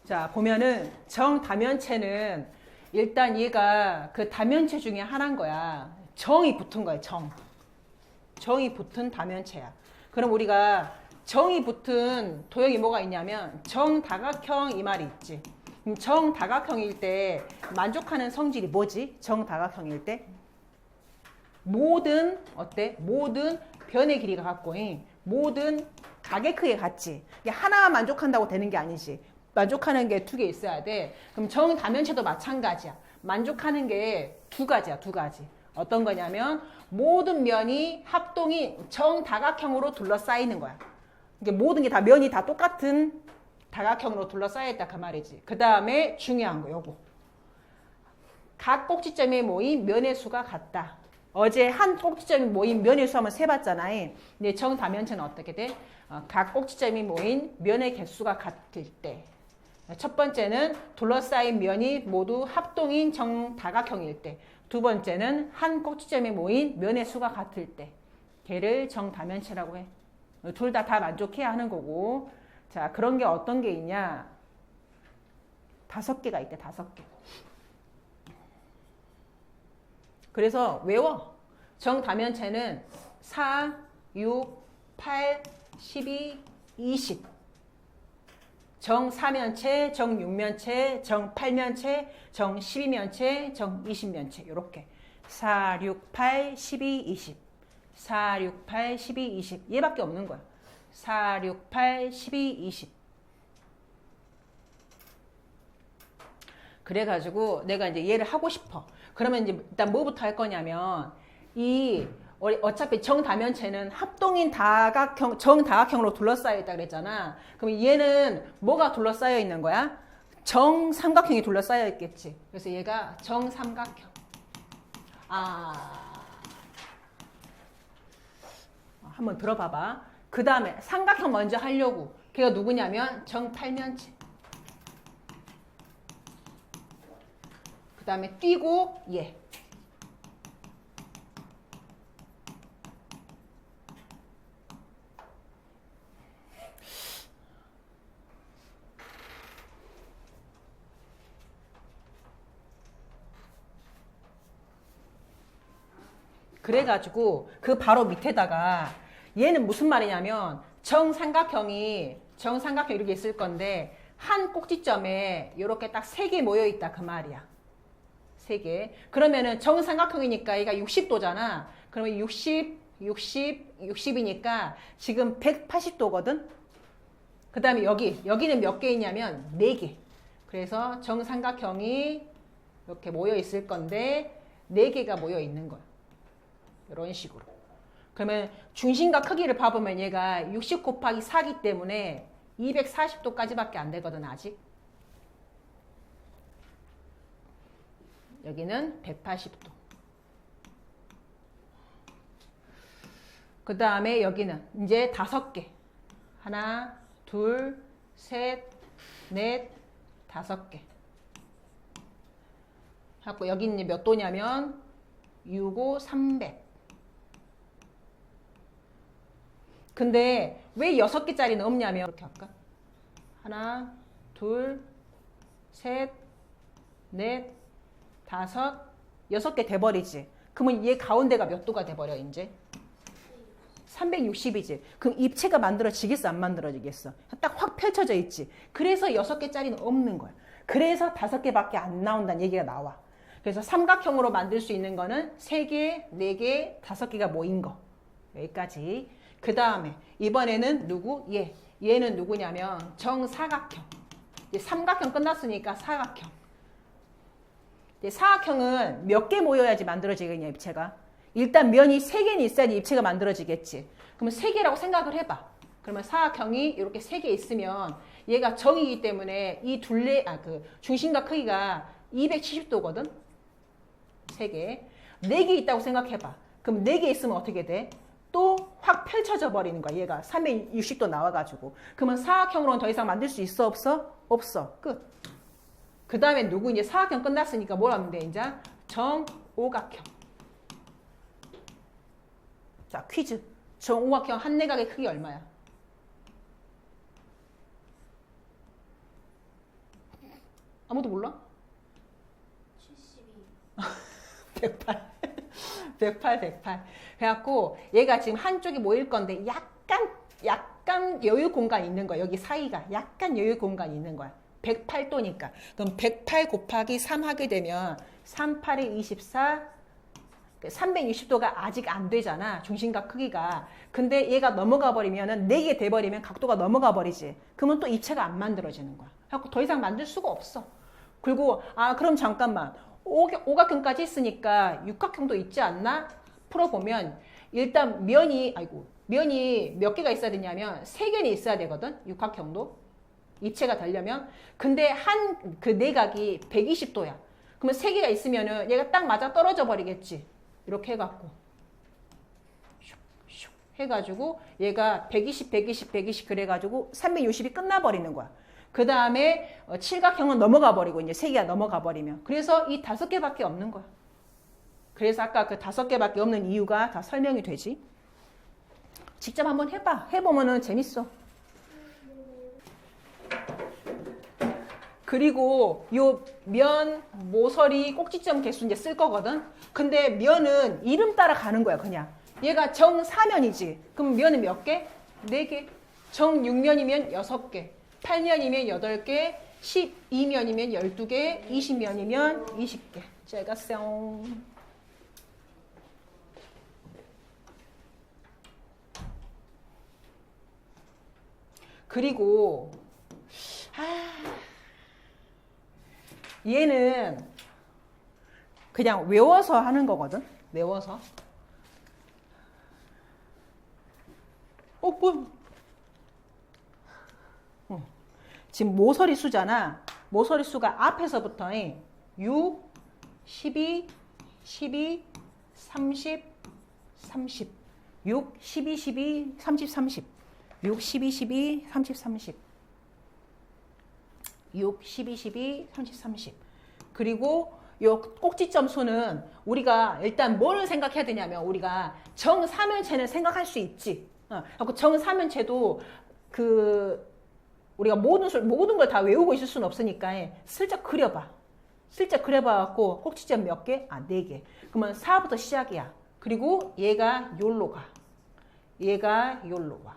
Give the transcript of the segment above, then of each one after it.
자, 보면은 정다면체는 일단 얘가 그 다면체 중에 하나인 거야. 정이 붙은 거야, 정. 정이 붙은 다면체야. 그럼 우리가 정이 붙은 도형이 뭐가 있냐면 정다각형 이 말이 있지. 정다각형일 때 만족하는 성질이 뭐지? 정다각형일 때 모든 어때? 모든 변의 길이가 같고 모든 각의 크기가 같지. 이게 하나 만족한다고 되는 게 아니지. 만족하는 게 두 개 있어야 돼. 그럼 정다면체도 마찬가지야. 만족하는 게 두 가지야, 두 가지. 어떤 거냐면 모든 면이 합동이 정다각형으로 둘러싸이는 거야. 이게 모든 게 다 면이 다 똑같은 다각형으로 둘러싸여 있다 그 말이지. 그 다음에 중요한 거 요거. 각 꼭지점에 모인 면의 수가 같다. 어제 한 꼭지점이 모인 면의 수 한번 세봤잖아. 근데 정다면체는 어떻게 돼? 각 꼭지점이 모인 면의 개수가 같을 때. 첫 번째는 둘러싸인 면이 모두 합동인 정다각형일 때. 두 번째는 한 꼭지점에 모인 면의 수가 같을 때. 걔를 정다면체라고 해. 둘 다 만족해야 하는 거고. 자, 그런 게 어떤 게 있냐? 5개가 있대, 5개. 그래서 외워. 정다면체는 4, 6, 8, 12, 20. 정사면체, 정육면체, 정팔면체, 정십이면체, 정이십면체. 이렇게 4, 6, 8, 12, 20. 4, 6, 8, 12, 20. 얘밖에 없는 거야. 4, 6, 8, 12, 20. 그래가지고 내가 이제 얘를 하고 싶어. 그러면 이제 일단 뭐부터 할 거냐면 이 어차피 정다면체는 합동인 다각형, 정다각형으로 둘러싸여 있다 그랬잖아. 그럼 얘는 뭐가 둘러싸여 있는 거야? 정삼각형이 둘러싸여 있겠지. 그래서 얘가 정삼각형. 한번 들어봐봐. 그 다음에 삼각형 먼저 하려고. 걔가 누구냐면 정팔면체. 그 다음에 띄고 얘. 그래가지고 그 바로 밑에다가 얘는 무슨 말이냐면 정삼각형이 이렇게 있을 건데 한 꼭지점에 이렇게 딱 3개 모여있다 그 말이야. 3개. 그러면은 정삼각형이니까 얘가 60도잖아. 그러면 60, 60이니까 지금 180도거든. 그 다음에 여기는 몇 개 있냐면 4개. 그래서 정삼각형이 이렇게 모여있을 건데 4개가 모여있는 거야. 이런 식으로. 그러면 중심과 크기를 봐보면 얘가 60 곱하기 4기 때문에 240도까지밖에 안 되거든 아직. 여기는 180도. 그 다음에 여기는 이제 5개. 하나, 둘, 셋, 넷, 5개. 하고 여기는 몇 도냐면 6, 5, 300. 근데 왜 6개짜리는 없냐면 이렇게 할까? 하나, 둘, 셋, 넷, 5, 6개 돼버리지. 그러면 얘 가운데가 몇 도가 돼버려 이제? 360이지. 그럼 입체가 만들어지겠어 안 만들어지겠어? 딱 확 펼쳐져 있지. 그래서 6개짜리는 없는 거야. 그래서 5개밖에 안 나온다는 얘기가 나와. 그래서 삼각형으로 만들 수 있는 거는 3개, 4개, 5개가 모인 거. 여기까지. 그 다음에 이번에는 누구? 얘. 얘는 누구냐면 정사각형. 이제 삼각형 끝났으니까 사각형. 이제 사각형은 몇 개 모여야지 만들어지겠냐 입체가? 일단 면이 3개는 있어야지 입체가 만들어지겠지. 그러면 3개라고 생각을 해봐. 그러면 사각형이 이렇게 3개 있으면 얘가 정이기 때문에 이 둘레, 중심과 크기가 270도거든? 3개. 4개 있다고 생각해봐. 그럼 4개 있으면 어떻게 돼? 또 확 펼쳐져 버리는 거야. 얘가 360도 나와가지고. 그러면 사각형으로는 더 이상 만들 수 있어? 없어? 없어. 끝. 그 다음에 누구? 이제 사각형 끝났으니까 뭘 하면 돼? 이제 정오각형. 자, 퀴즈. 정오각형 한 내각의 크기 얼마야? 아무도 몰라? 72. 108. 108, 108. 그래갖고 얘가 지금 한쪽이 모일 건데 약간 여유 공간이 있는 거야. 여기 사이가 약간 여유 공간이 있는 거야. 108도니까. 그럼 108 곱하기 3 하게 되면 3, 8에 24, 360도가 아직 안 되잖아. 중심각 크기가. 근데 얘가 넘어가 버리면은 4개 돼버리면 각도가 넘어가 버리지. 그러면 또 입체가 안 만들어지는 거야. 그래갖고 더 이상 만들 수가 없어. 그리고 그럼 잠깐만. 오각형까지 있으니까 육각형도 있지 않나? 풀어보면 일단 면이 몇 개가 있어야 되냐면 3개는 있어야 되거든. 육각형도. 입체가 되려면. 근데 그 내각이 120도야. 그러면 3개가 있으면은 얘가 딱 맞아 떨어져 버리겠지. 이렇게 해갖고 슉슉 해가지고 얘가 120, 120, 120 그래가지고 360이 끝나버리는 거야. 그 다음에 칠각형은 넘어가 버리고 이제 3개가 넘어가 버리면 그래서 이 5개밖에 없는 거야. 그래서 아까 그 5개밖에 없는 이유가 다 설명이 되지. 직접 한번 해봐. 해보면은 재밌어. 그리고 요 면, 모서리, 꼭지점 개수 이제 쓸 거거든. 근데 면은 이름 따라 가는 거야, 그냥. 얘가 정사면이지. 그럼 면은 몇 개? 4개. 정육면이면 6개. 8면이면 8개. 12면이면 12개. 20면이면 20개. 제가 뿅. 그리고 얘는 그냥 외워서 하는 거거든. 외워서. 지금 모서리 수잖아. 모서리 수가 앞에서부터 6, 12, 12, 30, 30. 6, 12, 12, 30, 30. 6, 12, 12, 30, 30. 6, 12, 12, 30, 30. 그리고 요 꼭지점 수는 우리가 일단 뭘 생각해야 되냐면 우리가 정사면체는 생각할 수 있지. 정사면체도 우리가 모든 걸 다 외우고 있을 수는 없으니까 슬쩍 그려봐. 슬쩍 그려봐갖고 꼭지점 몇 개? 4개. 그러면 4부터 시작이야. 그리고 얘가 요로 가. 얘가 요로 와.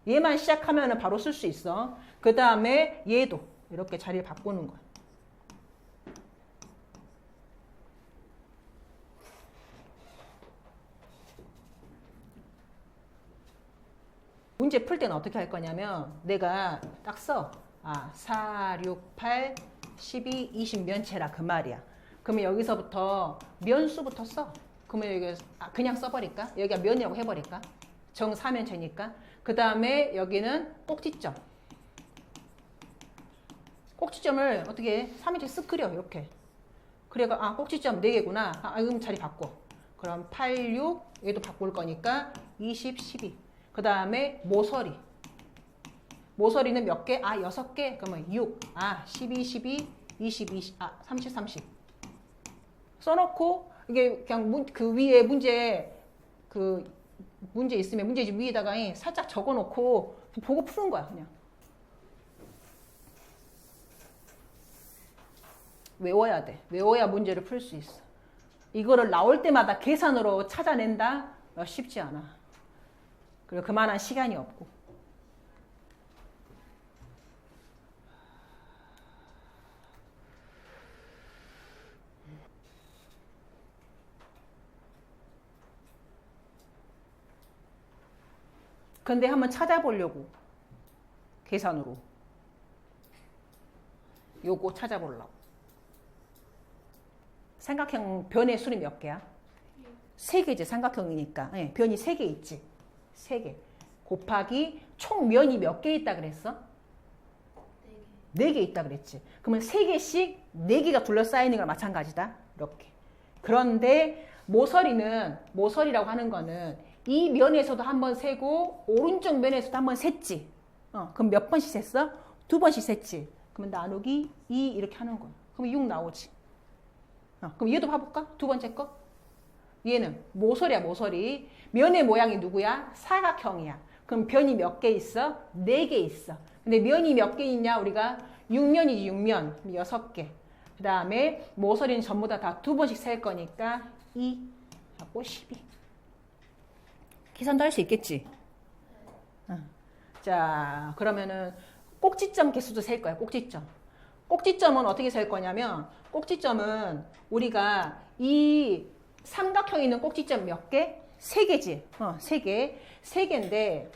얘만 시작하면 바로 쓸 수 있어. 그 다음에 얘도 이렇게 자리를 바꾸는 거야. 문제 풀 때는 어떻게 할 거냐면 내가 딱 써. 4, 6, 8, 12, 20 면체라 그 말이야. 그러면 여기서부터 면수부터 써. 그러면 여기 그냥 써버릴까? 여기가 면이라고 해버릴까? 정사면체니까. 그 다음에 여기는 꼭지점. 꼭지점을 어떻게 해? 3인치 쓱 그려 이렇게. 그래가 꼭지점 4개구나. 그럼 자리 바꿔. 그럼 8, 6 얘도 바꿀 거니까 20, 12. 그 다음에 모서리. 모서리는 몇 개? 6개. 그러면 6. 12, 12, 20, 20. 30, 30. 써놓고 이게 그냥 그 위에 문제 있으면 문제집 위에다가 살짝 적어놓고 보고 푸는 거야 그냥. 외워야 돼. 외워야 문제를 풀 수 있어. 이거를 나올 때마다 계산으로 찾아낸다? 쉽지 않아. 그리고 그만한 시간이 없고. 근데 한번 찾아보려고. 계산으로. 요거 찾아보려고. 삼각형 변의 수는 몇 개야? 3개지. 삼각형이니까. 변이 3개 있지. 3개. 곱하기 총 면이 몇 개 있다 그랬어? 4개 있다 그랬지. 그러면 3개씩 4개가 둘러싸이는 거랑 마찬가지다. 이렇게. 그런데 모서리라고 하는 거는 이 면에서도 한번 세고 오른쪽 면에서도 한번 셌지. 그럼 몇 번씩 셌어? 2번씩 셌지. 그러면 나누기 2 이렇게 하는 거야. 그럼 6 나오지. 그럼 얘도 봐볼까? 2번째 거. 얘는 모서리야, 모서리. 면의 모양이 누구야? 사각형이야. 그럼 변이 몇 개 있어? 4개 있어. 근데 면이 몇 개 있냐? 우리가 6면이지 6면 6개. 그 다음에 모서리는 전부 다 2번씩 셀 거니까 2 하고 12. 계산도 할 수 있겠지. 자, 그러면은 꼭지점 개수도 셀 거야. 꼭지점. 꼭지점은 어떻게 셀 거냐면 꼭지점은 우리가 이 삼각형에 있는 꼭지점 몇 개? 3개지. 3개. 3개인데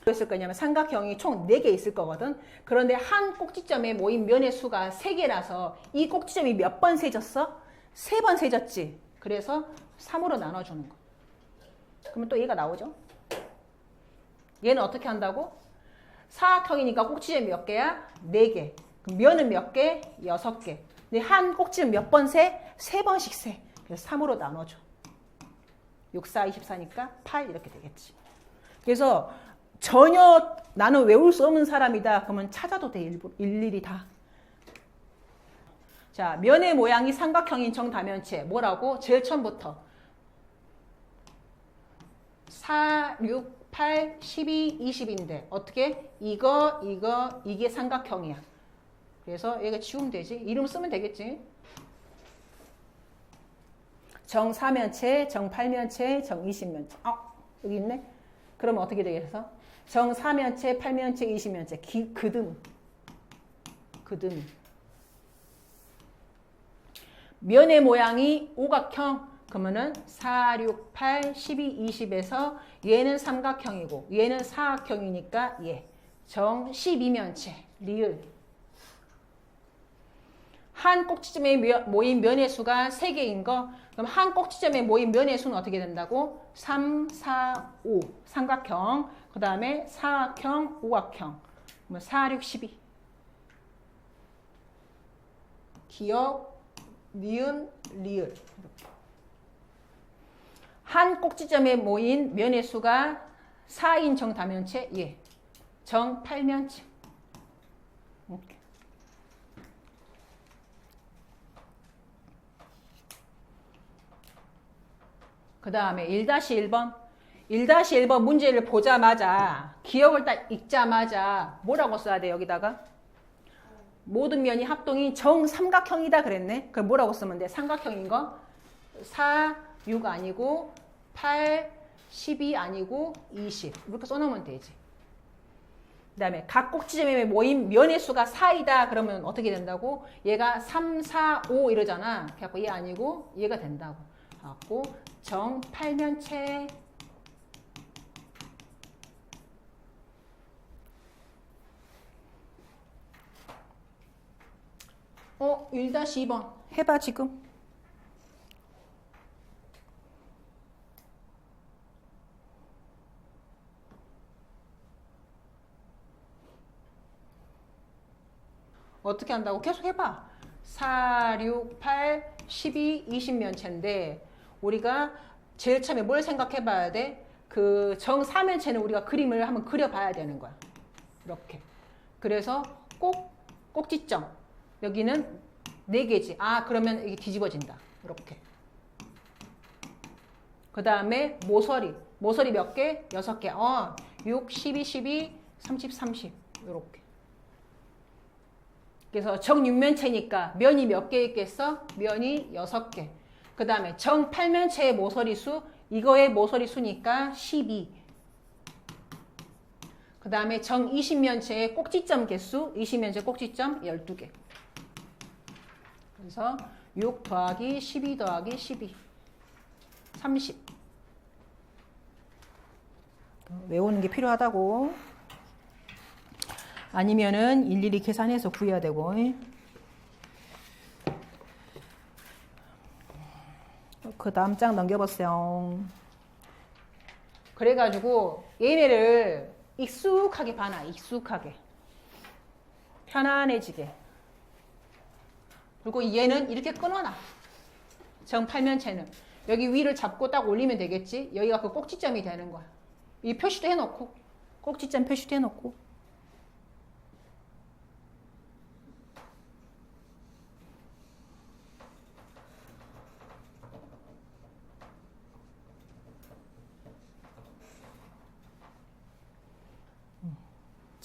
했을 거냐면 삼각형이 총 4개 있을 거거든. 그런데 한 꼭지점에 모인 면의 수가 3개라서 이 꼭지점이 몇 번 세졌어? 3번 세졌지. 그래서 3으로 나눠주는 거. 그러면 또 얘가 나오죠. 얘는 어떻게 한다고? 사각형이니까 꼭지점이 몇 개야? 4개. 그럼 면은 몇 개? 6개. 근데 한 꼭지점 몇 번 세? 3번씩 세. 그래서 3으로 나눠줘. 6, 4, 24니까 8 이렇게 되겠지. 그래서 전혀 나는 외울 수 없는 사람이다. 그러면 찾아도 돼. 일일이 다. 자, 면의 모양이 삼각형인 정다면체. 뭐라고? 제일 처음부터 4, 6, 8, 12, 20인데 어떻게? 이게 삼각형이야. 그래서 얘가 지우면 되지. 이름 쓰면 되겠지. 정사면체, 정팔면체, 정이십면체. 여기 있네. 그러면 어떻게 되겠어? 정사면체, 팔면체, 이십면체. 그듬. 면의 모양이 오각형. 그러면은 4, 6, 8, 12, 20에서 얘는 삼각형이고 얘는 사각형이니까 얘. 정 12면체. 리을. 한 꼭지점에 모인 면의 수가 3개인 거. 그럼 한 꼭지점에 모인 면의 수는 어떻게 된다고? 3, 4, 5. 삼각형. 그 다음에 사각형, 오각형. 4, 6, 12. 기역, 니은, 리을. 한 꼭지점에 모인 면의 수가 4인 정다면체, 예. 정팔면체. 이렇게. 그 다음에 1-1번. 1-1번 문제를 보자마자, 기억을 딱 읽자마자 뭐라고 써야 돼, 여기다가? 모든 면이 합동이 정삼각형이다 그랬네. 그럼 뭐라고 쓰면 돼? 삼각형인 거? 4, 6 아니고 8, 12 아니고 20. 이렇게 써놓으면 되지. 그 다음에 각 꼭지점에 모인 면의 수가 4이다. 그러면 어떻게 된다고? 얘가 3, 4, 5 이러잖아. 그래갖고 얘 아니고 얘가 된다고. 그래갖고 정팔면체. 1-2번. 해봐, 지금. 어떻게 한다고? 계속 해봐. 4, 6, 8, 12, 20면체인데 우리가 제일 처음에 뭘 생각해 봐야 돼? 그 정사면체는 우리가 그림을 한번 그려봐야 되는 거야. 이렇게. 그래서 꼭지점. 여기는 4개지. 그러면 이게 뒤집어진다. 이렇게. 그 다음에 모서리. 모서리 몇 개? 6개. 6, 12, 12, 30, 30. 이렇게. 그래서 정육면체니까 면이 몇 개 있겠어? 면이 6개. 그 다음에 정팔면체의 모서리 수. 이거의 모서리 수니까 12. 그 다음에 정이십면체의 꼭지점 개수. 20면체 꼭지점 12개. 그래서 6 더하기 12 더하기 12. 30. 외우는 게 필요하다고. 아니면은 일일이 계산해서 구해야 되고. 그 다음 장 넘겨보세요. 그래가지고 얘네를 익숙하게 봐놔. 익숙하게. 편안해지게. 그리고 얘는 이렇게 끊어놔. 정팔면체는. 여기 위를 잡고 딱 올리면 되겠지. 여기가 그 꼭지점이 되는 거야. 이 표시도 해놓고. 꼭지점 표시도 해놓고.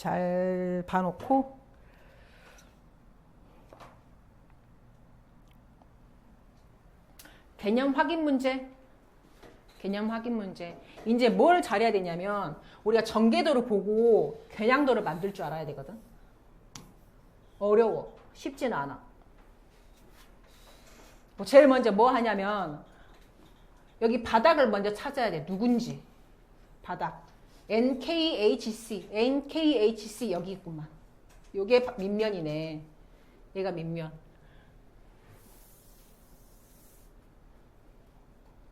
잘 봐놓고 개념 확인 문제. 개념 확인 문제. 이제 뭘 잘해야 되냐면 우리가 전개도를 보고 겨냥도를 만들 줄 알아야 되거든. 어려워. 쉽지는 않아. 제일 먼저 뭐 하냐면 여기 바닥을 먼저 찾아야 돼. 누군지. 바닥. NKHC 여기 있구만. 요게 밑면이네. 얘가 밑면.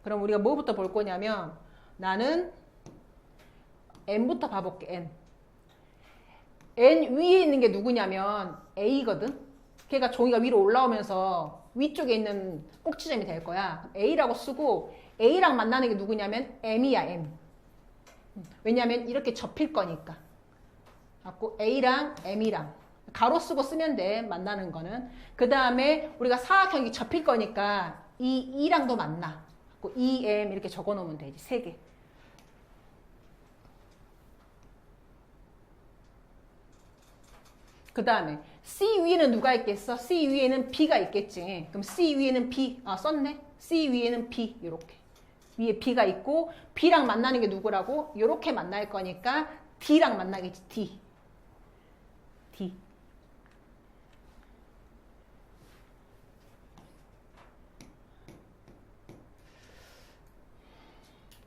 그럼 우리가 뭐부터 볼 거냐면 나는 N부터 봐볼게. N 위에 있는 게 누구냐면 A거든. 걔가 종이가 위로 올라오면서 위쪽에 있는 꼭지점이 될 거야. A라고 쓰고 A랑 만나는 게 누구냐면 M이야. M. 왜냐면 이렇게 접힐 거니까. 갖고 A랑 M이랑 가로 쓰고 쓰면 돼. 만나는 거는. 그 다음에 우리가 사각형이 접힐 거니까 이 E랑도 만나. 2M 이렇게 적어 놓으면 되지. 3개. 그 다음에 C 위에는 누가 있겠어? C 위에는 B가 있겠지. 그럼 C 위에는 B. 썼네. C 위에는 B. 이렇게. 위에 B가 있고 B랑 만나는 게 누구라고? 이렇게 만날 거니까 D랑 만나겠지. D. D.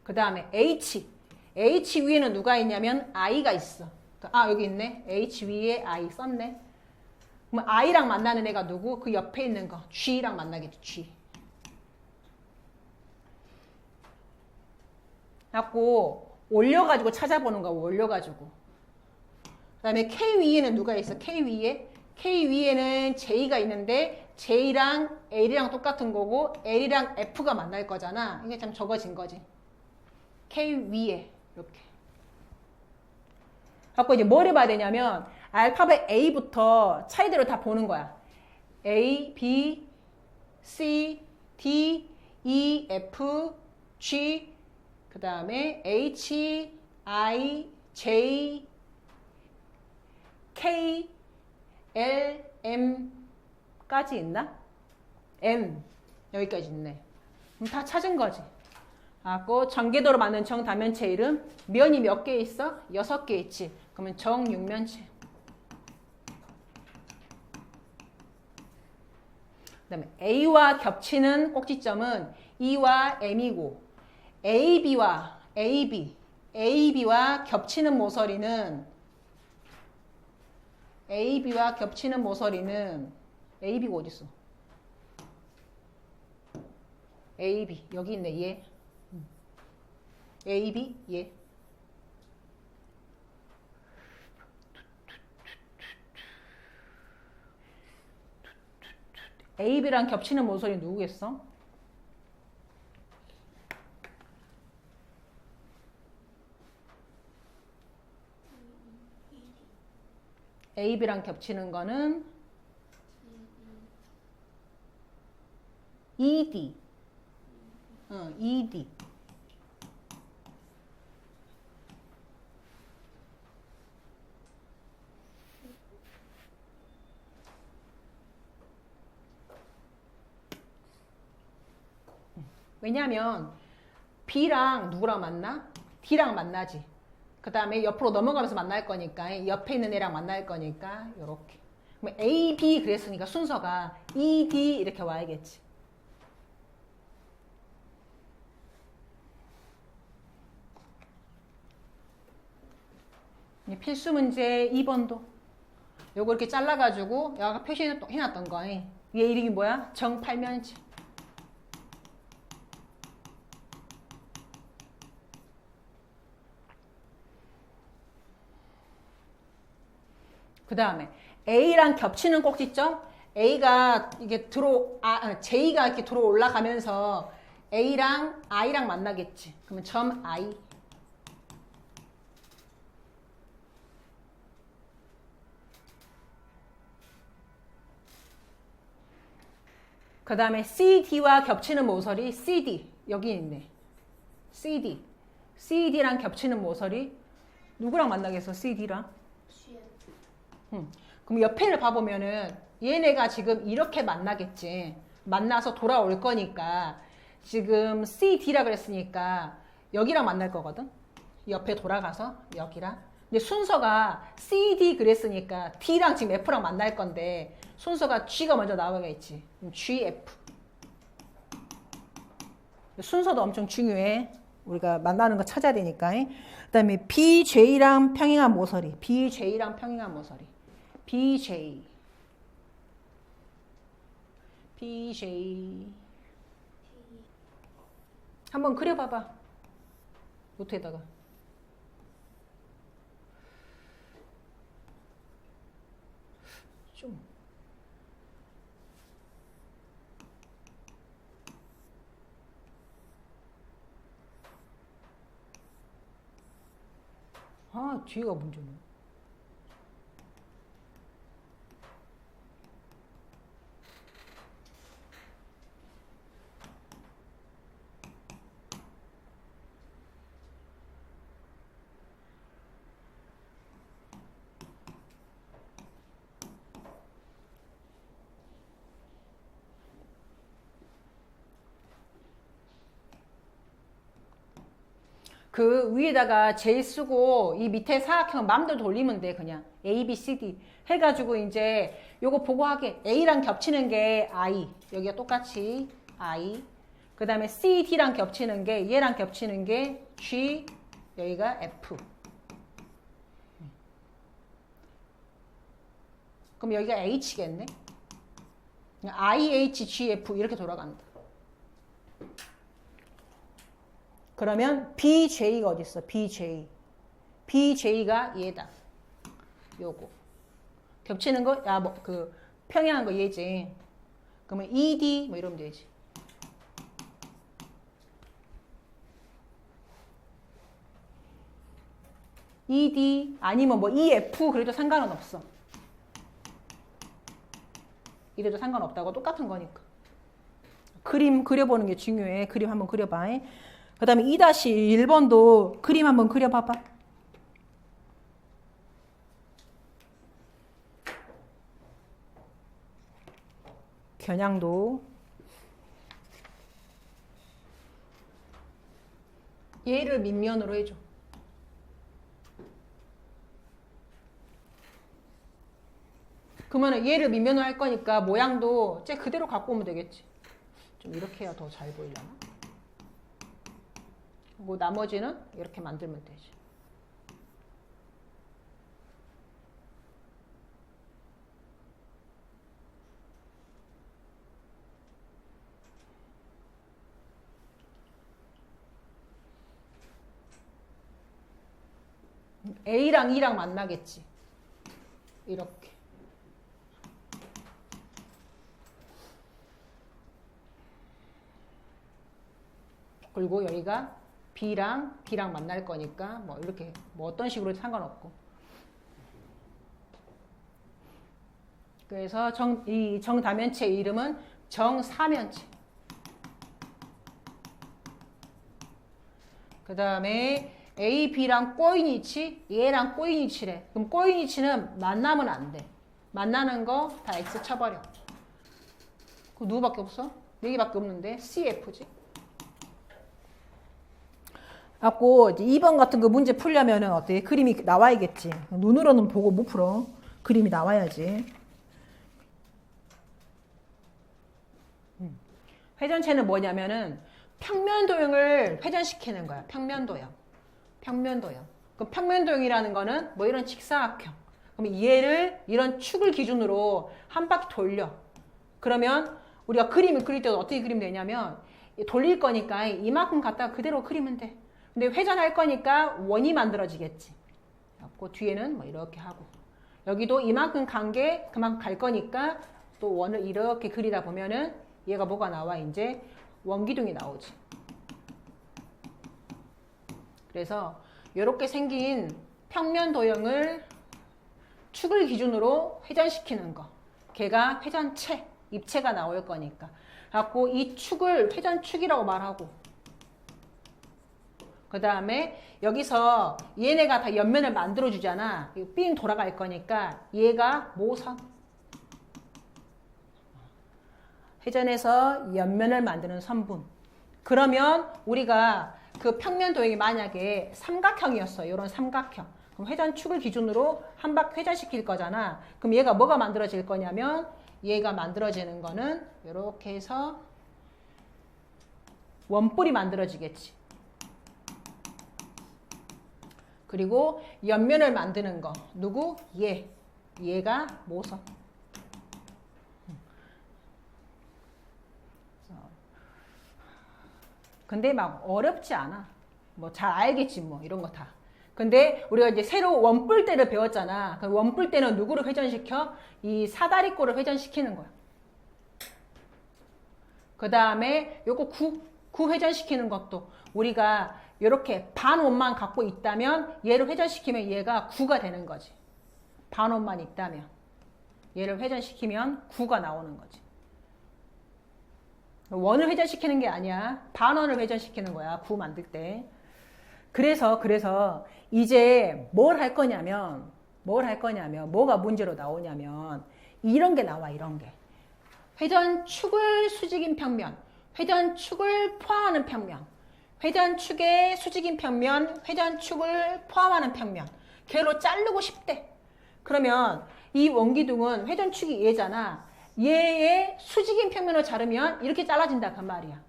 그 다음에 H. H 위에는 누가 있냐면 I가 있어. 여기 있네. H 위에 I 썼네. 그럼 I랑 만나는 애가 누구? 그 옆에 있는 거. G랑 만나겠지. G. 갖고 올려가지고 찾아보는 거야. 올려가지고. 그 다음에 K 위에는 누가 있어? K 위에? K 위에는 J가 있는데 J랑 L이랑 똑같은 거고 L이랑 F가 만날 거잖아. 이게 참 적어진 거지. K 위에 이렇게. 갖고 이제 뭘 해봐야 되냐면 알파벳 A부터 차이대로 다 보는 거야. A, B, C, D, E, F, G, 그 다음에 H, I, J, K, L, M까지 있나? M 여기까지 있네. 그럼 다 찾은 거지. 하고 전개도로 만든 정다면체 이름 면이 몇 개 있어? 6개 있지. 그러면 정육면체. 그다음에 A와 겹치는 꼭지점은 E와 M이고 AB와 AB와 겹치는 모서리는 AB가 어디 있어? AB 여기 있네. 얘. AB 얘. AB랑 겹치는 모서리 누구겠어? AB랑 겹치는 거는 ED. ED. 왜냐면 B랑 누구랑 만나? D랑 만나지. 그 다음에 옆으로 넘어가면서 만날 거니까 옆에 있는 애랑 만날 거니까 요렇게. 그럼 A, B 그랬으니까 순서가 E, D 이렇게 와야겠지. 필수 문제 2번도 요거 이렇게 잘라가지고 여기가 표시해놨던 거. 얘 이름이 뭐야? 정팔면체. 그 다음에 A랑 겹치는 꼭지점. A가 이게 J가 이렇게 들어 올라가면서 A랑 I랑 만나겠지. 그러면 점 I. 그 다음에 CD와 겹치는 모서리 CD 여기 있네. CD랑 겹치는 모서리 누구랑 만나겠어? CD랑 그럼 옆에를 봐보면은 얘네가 지금 이렇게 만나겠지. 만나서 돌아올 거니까 지금 C, D라 그랬으니까 여기랑 만날 거거든. 옆에 돌아가서 여기랑. 근데 순서가 C, D 그랬으니까 D랑 지금 F랑 만날 건데 순서가 G가 먼저 나와야겠지. G, F. 순서도 엄청 중요해. 우리가 만나는 거 찾아야 되니까. 그 다음에 BJ랑 평행한 모서리. BJ랑 평행한 모서리. BJ. BJ. 한번 그려봐봐. 노트에다가. 좀. 아, 뒤가 문제네. 그 위에다가 J 쓰고 이 밑에 사각형 마음대로 돌리면 돼. 그냥 A, B, C, D 해가지고 이제 요거 보고 하게. A랑 겹치는 게 I, 여기가 똑같이 I. 그 다음에 C, D랑 겹치는 게, 얘랑 겹치는 게 G, 여기가 F. 그럼 여기가 H겠네. I, H, G, F 이렇게 돌아간다. 그러면 BJ가 어디 있어? BJ. BJ가 얘다. 요거. 겹치는 거, 야, 뭐, 그, 평행한 거 얘지. 그러면 ED, 뭐 이러면 되지. ED, 아니면 뭐 EF, 그래도 상관은 없어. 이래도 상관없다고 똑같은 거니까. 그림 그려보는 게 중요해. 그림 한번 그려봐. 그 다음에 2-1번도 그림 한번 그려봐봐. 겨냥도. 얘를 밑면으로 해줘. 그러면 얘를 밑면으로 할 거니까 모양도 쟤 그대로 갖고 오면 되겠지. 좀 이렇게 해야 더 잘 보이려나? 뭐 나머지는 이렇게 만들면 되지. A랑 E랑 만나겠지. 이렇게. 그리고 여기가 B랑 D랑 만날 거니까 뭐 이렇게 뭐 어떤 식으로 상관없고. 그래서 이 정다면체 이름은 정사면체. 그 다음에 A, B랑 꼬인위치, 얘랑 꼬인위치래. 그럼 꼬인위치는 만나면 안 돼. 만나는 거 다 X 쳐버려. 그 누구밖에 없어? 4개밖에 없는데 CF지. 갖고 이제 2번 같은 거 문제 풀려면은 어때? 그림이 나와야겠지. 눈으로는 보고 못 풀어. 그림이 나와야지. 회전체는 뭐냐면은 평면 도형을 회전시키는 거야. 평면 도형. 평면 도형. 그럼 평면 도형이라는 거는 뭐 이런 직사각형. 그럼 얘를 이런 축을 기준으로 한 바퀴 돌려. 그러면 우리가 그림을 그릴 때도 어떻게 그리면 되냐면 돌릴 거니까 이만큼 갖다가 그대로 그리면 돼. 근데 회전할 거니까 원이 만들어지겠지. 그 뒤에는 뭐 이렇게 하고 여기도 이만큼 간 게 그만큼 갈 거니까 또 원을 이렇게 그리다 보면은 얘가 뭐가 나와? 이제 원기둥이 나오지. 그래서 이렇게 생긴 평면 도형을 축을 기준으로 회전시키는 거. 걔가 회전체, 입체가 나올 거니까. 갖고 이 축을 회전축이라고 말하고 그 다음에 여기서 얘네가 다 옆면을 만들어주잖아. 삥 돌아갈 거니까 얘가 모선. 회전해서 옆면을 만드는 선분. 그러면 우리가 그 평면 도형이 만약에 삼각형이었어. 이런 삼각형. 그럼 회전축을 기준으로 한 바퀴 회전시킬 거잖아. 그럼 얘가 뭐가 만들어질 거냐면 얘가 만들어지는 거는 이렇게 해서 원뿔이 만들어지겠지. 그리고 옆면을 만드는 거. 누구? 얘. 얘가 모선. 근데 막 어렵지 않아. 뭐 잘 알겠지 뭐 이런 거 다. 근데 우리가 이제 새로 원뿔대를 배웠잖아. 그 원뿔대는 누구를 회전시켜? 이 사다리꼴을 회전시키는 거야. 그 다음에 요거 구 회전시키는 것도 우리가 이렇게 반원만 갖고 있다면 얘를 회전시키면 얘가 9가 되는 거지. 반원만 있다면 얘를 회전시키면 9가 나오는 거지. 원을 회전시키는 게 아니야. 반원을 회전시키는 거야. 9 만들 때. 그래서 이제 뭘 할 거냐면 뭐가 문제로 나오냐면 이런 게 나와. 이런 게. 회전축을 수직인 평면, 회전축을 포함하는 평면, 회전축의 수직인 평면, 회전축을 포함하는 평면. 걔로 자르고 싶대. 그러면 이 원기둥은 회전축이 얘잖아. 얘의 수직인 평면을 자르면 이렇게 잘라진다 그 말이야.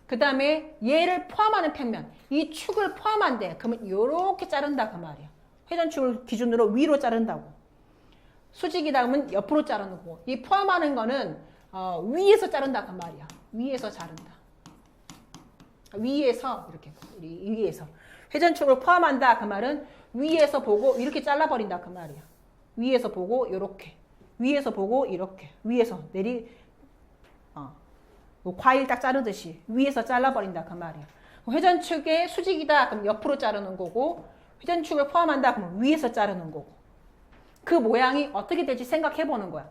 그 다음에 얘를 포함하는 평면, 이 축을 포함한대. 그러면 이렇게 자른다 그 말이야. 회전축을 기준으로 위로 자른다고. 수직이다 그러면 옆으로 자르는 거고, 이 포함하는 거는 위에서 자른다 그 말이야. 위에서 자른다. 위에서 이렇게 위에서 회전축을 포함한다 그 말은 위에서 보고 이렇게 잘라버린다 그 말이야. 위에서 보고 이렇게, 위에서 보고 이렇게, 위에서 과일 딱 자르듯이 위에서 잘라버린다 그 말이야. 회전축의 수직이다 그럼 옆으로 자르는 거고, 회전축을 포함한다 그러면 위에서 자르는 거고. 그 모양이 어떻게 될지 생각해 보는 거야.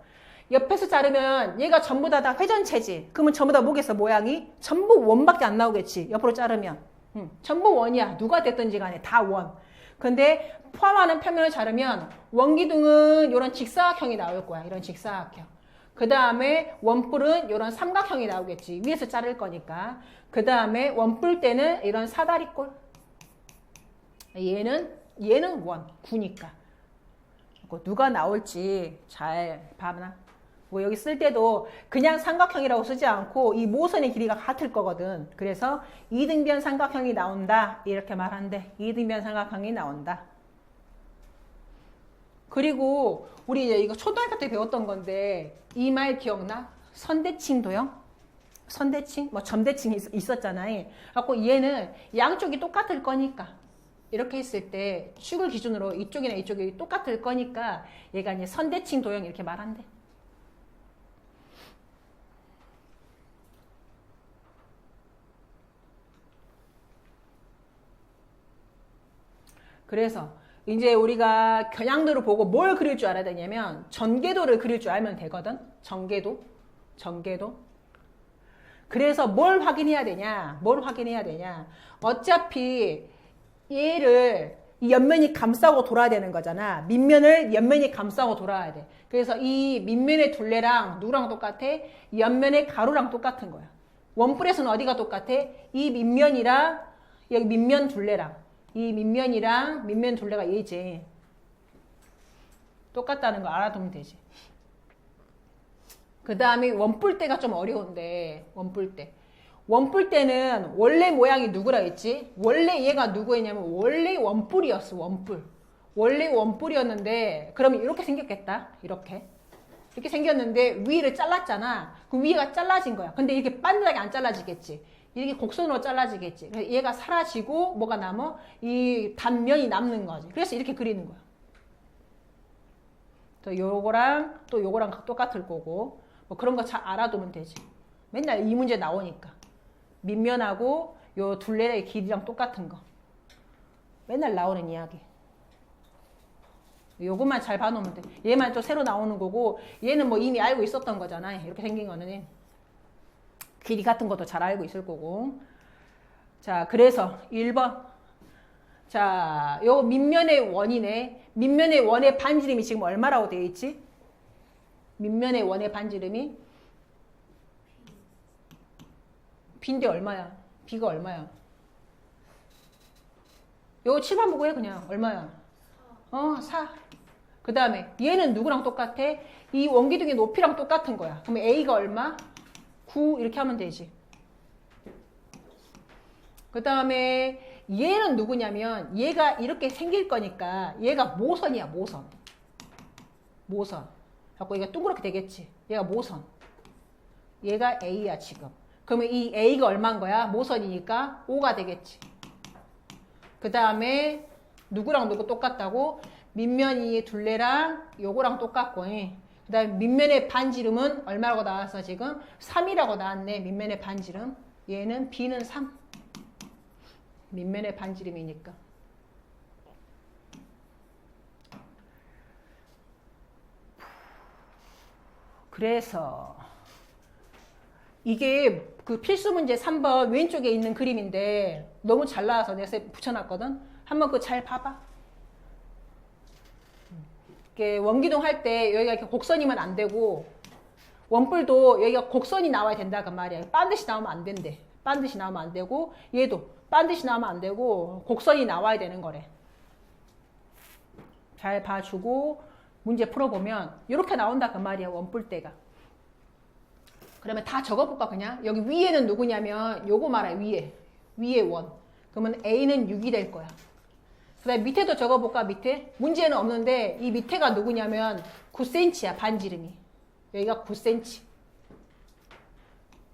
옆에서 자르면 얘가 전부 다 회전체지. 그러면 전부 다 뭐겠어? 모양이 전부 원밖에 안 나오겠지. 옆으로 자르면 전부 원이야. 누가 됐든지 간에 다 원. 근데 포함하는 평면을 자르면 원기둥은 이런 직사각형이 나올 거야. 이런 직사각형. 그 다음에 원뿔은 이런 삼각형이 나오겠지. 위에서 자를 거니까. 그 다음에 원뿔대는 이런 사다리꼴. 얘는 원, 9니까. 누가 나올지 잘 봐봐. 뭐 여기 쓸 때도 그냥 삼각형이라고 쓰지 않고 이 모선의 길이가 같을 거거든. 그래서 이등변 삼각형이 나온다. 이렇게 말한대. 이등변 삼각형이 나온다. 그리고 우리 이제 이거 초등학교 때 배웠던 건데 이 말 기억나? 선대칭 도형? 선대칭? 뭐 점대칭이 있었잖아요. 그래서 얘는 양쪽이 똑같을 거니까 이렇게 했을 때 축을 기준으로 이쪽이나 이쪽이 똑같을 거니까 얘가 이제 선대칭 도형 이렇게 말한대. 그래서 이제 우리가 겨냥도를 보고 뭘 그릴 줄 알아야 되냐면 전개도를 그릴 줄 알면 되거든. 전개도. 그래서 뭘 확인해야 되냐? 어차피 얘를 이 옆면이 감싸고 돌아야 되는 거잖아. 밑면을 옆면이 감싸고 돌아야 돼. 그래서 이 밑면의 둘레랑 누구랑 똑같아? 옆면의 가로랑 똑같은 거야. 원뿔에서는 어디가 똑같아? 이 밑면이랑 여기 밑면 둘레랑 이 밑면이랑 밑면 둘레가 얘지. 똑같다는 거 알아두면 되지. 그 다음에 원뿔대가 좀 어려운데 원뿔대는 원래 모양이 누구라 했지? 원래 얘가 누구였냐면 원래 원뿔이었어. 원래 원뿔이었는데 그러면 이렇게 생겼겠다. 이렇게 생겼는데 위를 잘랐잖아. 그 위가 잘라진 거야. 근데 이렇게 반듯하게 안 잘라지겠지. 이렇게 곡선으로 잘라지겠지. 얘가 사라지고 뭐가 남아? 이 단면이 남는 거지. 그래서 이렇게 그리는 거야. 또 요거랑 똑같을 거고 뭐 그런 거 잘 알아두면 되지. 맨날 이 문제 나오니까. 밑면하고 요 둘레의 길이랑 똑같은 거. 맨날 나오는 이야기. 요것만 잘 봐놓으면 돼. 얘만 또 새로 나오는 거고 얘는 뭐 이미 알고 있었던 거잖아. 이렇게 생긴 거는. 길이 같은 것도 잘 알고 있을 거고. 자, 그래서 1번 자, 요 밑면의 원이네. 밑면의 원의 반지름이 지금 얼마라고 되어 있지? 밑면의 원의 반지름이 B인데 얼마야? B가 얼마야? 요거 칠판 보고 해 그냥. 얼마야? 4. 그 다음에 얘는 누구랑 똑같아? 이 원기둥의 높이랑 똑같은 거야. 그러면 A가 얼마? 9 이렇게 하면 되지. 그 다음에 얘는 누구냐면 얘가 이렇게 생길 거니까 얘가 모선이야. 모선. 갖고 얘가 둥그렇게 되겠지. 얘가 모선. 얘가 A야 지금. 그러면 이 A가 얼마인 거야? 모선이니까 5가 되겠지. 그 다음에 누구랑 누구 똑같다고? 밑면이 둘레랑 요거랑 똑같고, 그 다음에 밑면의 반지름은 얼마라고 나왔어 지금? 3이라고 나왔네. 밑면의 반지름. 얘는 B는 3. 밑면의 반지름이니까. 그래서 이게 그 필수 문제 3번 왼쪽에 있는 그림인데 너무 잘 나와서 내가 붙여놨거든. 한번 그거 잘 봐봐. 이렇게 원기둥 할 때 여기가 이렇게 곡선이면 안 되고 원뿔도 여기가 곡선이 나와야 된다 그 말이야. 반드시 나오면 안 된대. 반드시 나오면 안 되고 얘도 반드시 나오면 안 되고 곡선이 나와야 되는 거래. 잘 봐주고 문제 풀어보면 이렇게 나온다 그 말이야. 원뿔대가. 그러면 다 적어볼까 그냥? 여기 위에는 누구냐면 요거 말해. 위에 원. 그러면 A는 6이 될 거야. 그 다음에 밑에도 적어볼까? 밑에? 문제는 없는데 이 밑에가 누구냐면 9cm야 반지름이. 여기가 9cm.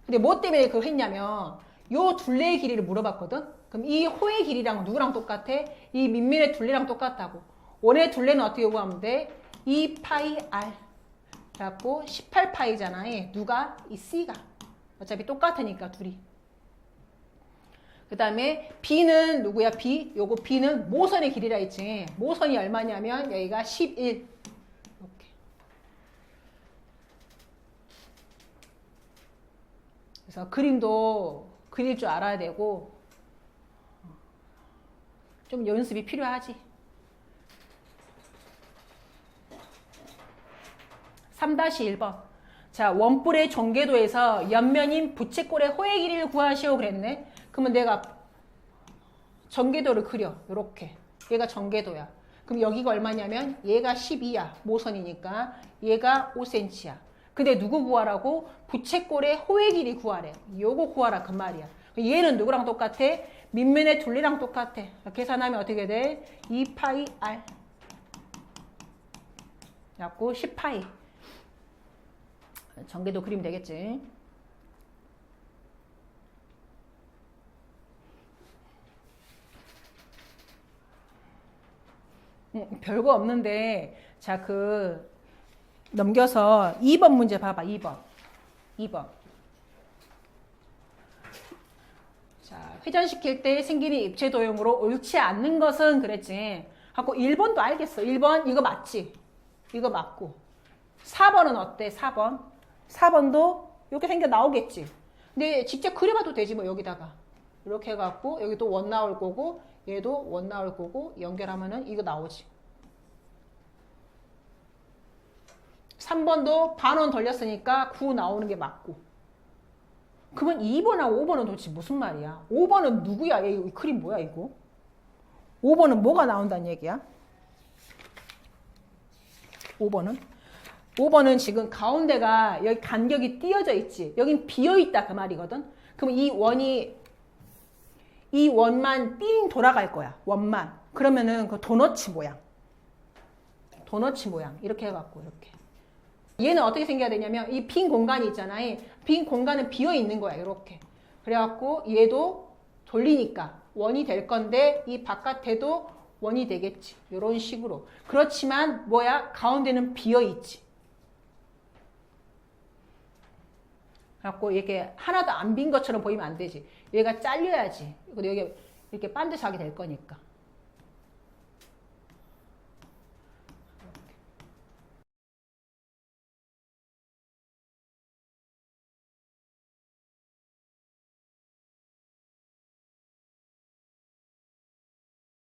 근데 뭐 때문에 그거 했냐면 요 둘레의 길이를 물어봤거든? 그럼 이 호의 길이랑 누구랑 똑같아? 이 밑면의 둘레랑 똑같다고. 원의 둘레는 어떻게 구하면 돼? 2파이 R. 그래갖고 18파이잖아. 누가? 이 C가. 어차피 똑같으니까 둘이. 그 다음에 B는 누구야? B. 요거 B는 모선의 길이라 했지. 모선이 얼마냐면 여기가 11. 이렇게. 그래서 그림도 그릴 줄 알아야 되고 좀 연습이 필요하지. 3-1번. 자, 원뿔의 종계도에서 옆면인 부채꼴의 호의 길이를 구하시오 그랬네. 그러면 내가 전개도를 그려. 요렇게. 얘가 전개도야. 그럼 여기가 얼마냐면 얘가 12야. 모선이니까. 얘가 5cm야. 근데 누구 구하라고? 부채꼴의 호의 길이 구하래. 요거 구하라 그 말이야. 얘는 누구랑 똑같아? 밑면의 둘레랑 똑같아. 계산하면 어떻게 돼? 2파이 R. 갖고 10파이. 전개도 그리면 되겠지. 별거 없는데 자, 넘겨서 2번 문제 봐봐. 2번. 자, 회전시킬 때 생기는 입체 도형으로 옳지 않는 것은 그랬지. 하고 1번도 알겠어. 1번 이거 맞지? 이거 맞고. 4번은 어때? 4번도 이렇게 생겨 나오겠지. 근데 직접 그려봐도 되지 뭐. 여기다가 이렇게 해갖고 여기도 원 나올 거고 얘도 원 나올 거고 연결하면은 이거 나오지. 3번도 반원 돌렸으니까 9 나오는 게 맞고. 그러면 2번하고 5번은 도대체 무슨 말이야? 5번은 누구야? 이 그림 뭐야 이거? 5번은 뭐가 나온다는 얘기야? 5번은 지금 가운데가 여기 간격이 띄어져 있지. 여긴 비어있다 그 말이거든. 그럼 이 원만 띵 돌아갈 거야. 원만. 그러면은 그 도너츠 모양 이렇게 해갖고 이렇게. 얘는 어떻게 생겨야 되냐면 이 빈 공간이 있잖아요. 빈 공간은 비어있는 거야. 이렇게. 그래갖고 얘도 돌리니까 원이 될 건데 이 바깥에도 원이 되겠지. 이런 식으로. 그렇지만 뭐야? 가운데는 비어있지. 그래갖고 이렇게 하나도 안 빈 것처럼 보이면 안 되지. 얘가 잘려야지. 여기 이렇게 반드시 하게 될 거니까.